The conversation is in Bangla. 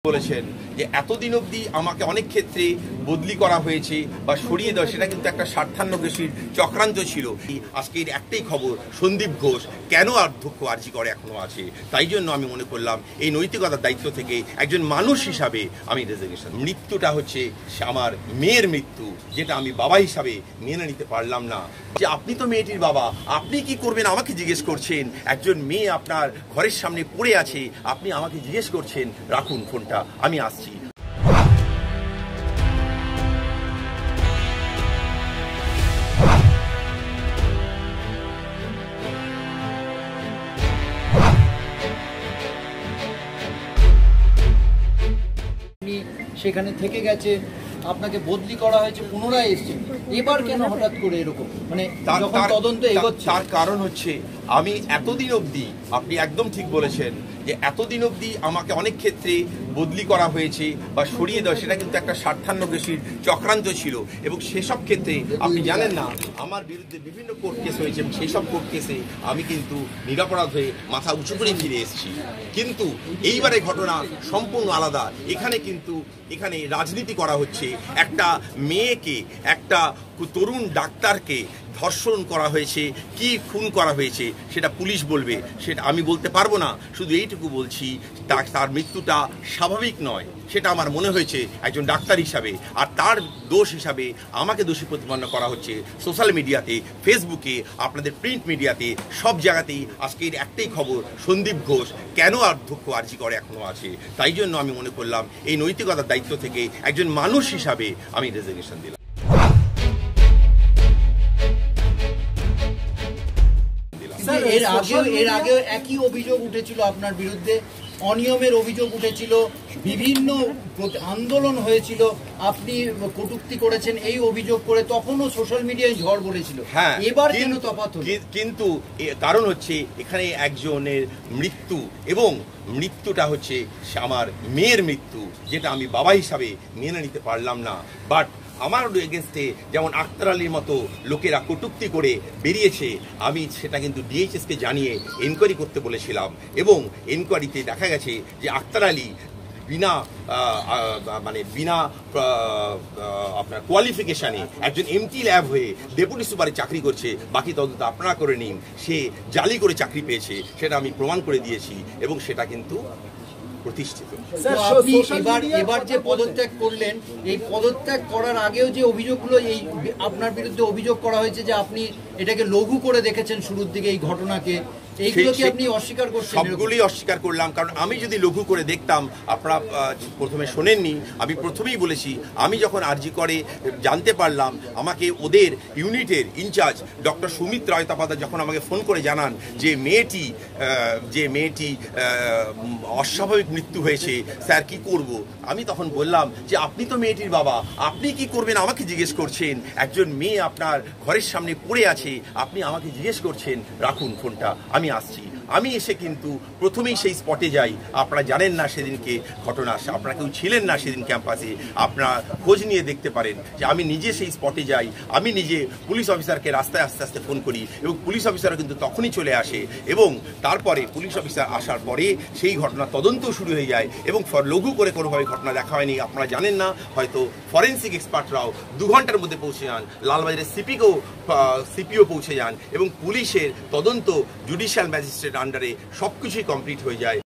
বলেছেন যে এতদিন অবধি আমাকে অনেক ক্ষেত্রে বদলি করা হয়েছে বা সরিয়ে দেওয়া, সেটা কিন্তু একটা স্বার্থান্বেষীর চক্রান্ত ছিল। আজকের একটাই খবর, সন্দীপ ঘোষ কেন অধ্যক্ষ আরজি করে এখনো আছে। তাই জন্য আমি মনে করলাম এই নৈতিকতার দায়িত্ব থেকে একজন মানুষ হিসাবে আমি রেজিগনেশন। মৃত্যুটা হচ্ছে আমার মেয়ের মৃত্যু, যেটা আমি বাবা হিসাবে মেনে নিতে পারলাম না। যে আপনি তো মেয়েটির বাবা, আপনি কি করবেন আমাকে জিজ্ঞেস করছেন। একজন মেয়ে আপনার ঘরের সামনে পড়ে আছে, আপনি আমাকে জিজ্ঞেস করছেন রাখুন ফোনটা, আমি আসছি। সেখানে থেকে গেছে, আপনাকে বদলি করা হয়েছে, পুনরায় এসেছে, এবার কেন হঠাৎ করে এরকম? মানে যখন তদন্ত এগোচ্ছে, তার কারণ হচ্ছে আমি এতদিন অবধি, আপনি একদম ঠিক বলেছেন যে এতদিন অবধি আমাকে অনেক ক্ষেত্রে বদলি করা হয়েছে বা সরিয়ে দেওয়া, সেটা কিন্তু একটা স্বার্থান্বেষীর চক্রান্ত ছিল। এবং সেসব ক্ষেত্রে আপনি জানেন না, আমার বিরুদ্ধে বিভিন্ন কোর্ট কেস হয়েছে এবং সেই সব কোর্ট কেসে আমি কিন্তু নিরপরাধ হয়ে মাথা উঁচু করে ফিরে এসেছি। কিন্তু এইবারে ঘটনা সম্পূর্ণ আলাদা। এখানে রাজনীতি করা হচ্ছে। একটা মেয়েকে, একটা তরুণ ডাক্তারকে ধর্ষণ করা হয়েছে, কি খুন করা হয়েছে সেটা পুলিশ বলবে, সেটা আমি বলতে পারবো না। শুধু এইটুকু বলছি, তার মৃত্যুটা স্বাভাবিক নয়, সেটা আমার মনে হয়েছে একজন ডাক্তার হিসাবে। আর তার দোষ হিসাবে আমাকে দোষী প্রতিপন্ন করা হচ্ছে সোশ্যাল মিডিয়াতে, ফেসবুকে, আপনাদের প্রিন্ট মিডিয়াতে, সব জায়গাতেই। আজকের একটাই খবর, সন্দীপ ঘোষ কেন অধ্যক্ষ আরজি করে এখনো আছে। তাই জন্য আমি মনে করলাম এই নৈতিকতার দায়িত্ব থেকে একজন মানুষ হিসাবে আমি রেজিগনেশন দিলাম। এর আগেও একই অভিযোগ উঠেছিল আপনার বিরুদ্ধে, অনিয়মের অভিযোগ উঠেছিল, বিভিন্ন আন্দোলন হয়েছিল, আপনি কটূক্তি করেছেন এই অভিযোগ করে, তখনও সোশ্যাল মিডিয়ায় ঝড় পড়েছিল। হ্যাঁ, এবার কেন তফাৎ হলো? কিন্তু কারণ হচ্ছে এখানে একজনের মৃত্যু, এবং মৃত্যুটা হচ্ছে আমার মেয়ের মৃত্যু, যেটা আমি বাবা হিসাবে মেনে নিতে পারলাম না। বাট আমার এগেনস্টে যেমন আক্তার আলীর মতো লোকেরা কটূক্তি করে বেরিয়েছে, আমি সেটা কিন্তু ডিএইচএসকে জানিয়ে এনকোয়ারি করতে বলেছিলাম। এবং এনকোয়ারিতে দেখা গেছে যে আক্তার আলী বিনা আপনার কোয়ালিফিকেশানে একজন এমটি ল্যাব হয়ে ডেপুটি সুপারে চাকরি করছে। বাকি তদন্ত আপনারা করে নিন, সে জালি করে চাকরি পেয়েছে, সেটা আমি প্রমাণ করে দিয়েছি এবং সেটা কিন্তু প্রতিষ্ঠিত। আপনি এবার যে পদত্যাগ করলেন, এই পদত্যাগ করার আগেও যে অভিযোগগুলো এই আপনার বিরুদ্ধে অভিযোগ করা হয়েছে যে আপনি এটাকে লঘু করে দেখেছেন শুরুর দিকে এই ঘটনাকে, এইগুলো কি আপনি অস্বীকার করছেন? সবগুলোই অস্বীকার করলাম, কারণ আমি যদি লঘু করে দেখতাম, আপনারা প্রথমে শোনেননি, আমি প্রথমেই বলেছি, আমি যখন আরজি করে জানতে পারলাম, আমাকে ওদের ইউনিটের ইনচার্জ ডক্টর সুমিত রায়তাপাদা যখন আমাকে ফোন করে জানান যে মেয়েটি অস্বাভাবিক মৃত্যু হয়েছে, স্যার কি করব। আমি তখন বললাম যে আপনি তো মেয়েটির বাবা, আপনি কি করবেন আমাকে জিজ্ঞেস করছেন। একজন মেয়ে আপনার ঘরের সামনে পড়ে আছে, আপনি আমাকে জিজ্ঞেস করছেন রাখুন ফোনটা, আমি আসছি। আমি এসে কিন্তু প্রথমেই সেই স্পটে যাই। আপনারা জানেন না সেদিনকে ঘটনা, আপনারা কেউ ছিলেন না সেদিন ক্যাম্পাসে, আপনারা খোঁজ নিয়ে দেখতে পারেন যে আমি নিজে সেই স্পটে যাই। আমি নিজে পুলিশ অফিসারকে রাস্তায় আস্তে আস্তে ফোন করি এবং পুলিশ অফিসারও কিন্তু তখনই চলে আসে। এবং তারপরে পুলিশ অফিসার আসার পরে সেই ঘটনা তদন্ত শুরু হয়ে যায় এবং লঘু করে কোনোভাবে ঘটনা দেখা হয়নি। আপনারা জানেন না, হয়তো ফরেন্সিক এক্সপার্টরাও 2 ঘন্টার মধ্যে পৌঁছে যান, লালবাজারের সিপিও পৌঁছে যান এবং পুলিশের তদন্ত জুডিশিয়াল ম্যাজিস্ট্রেট আন্ডারে সবকিছুই কমপ্লিট হয়ে যায়।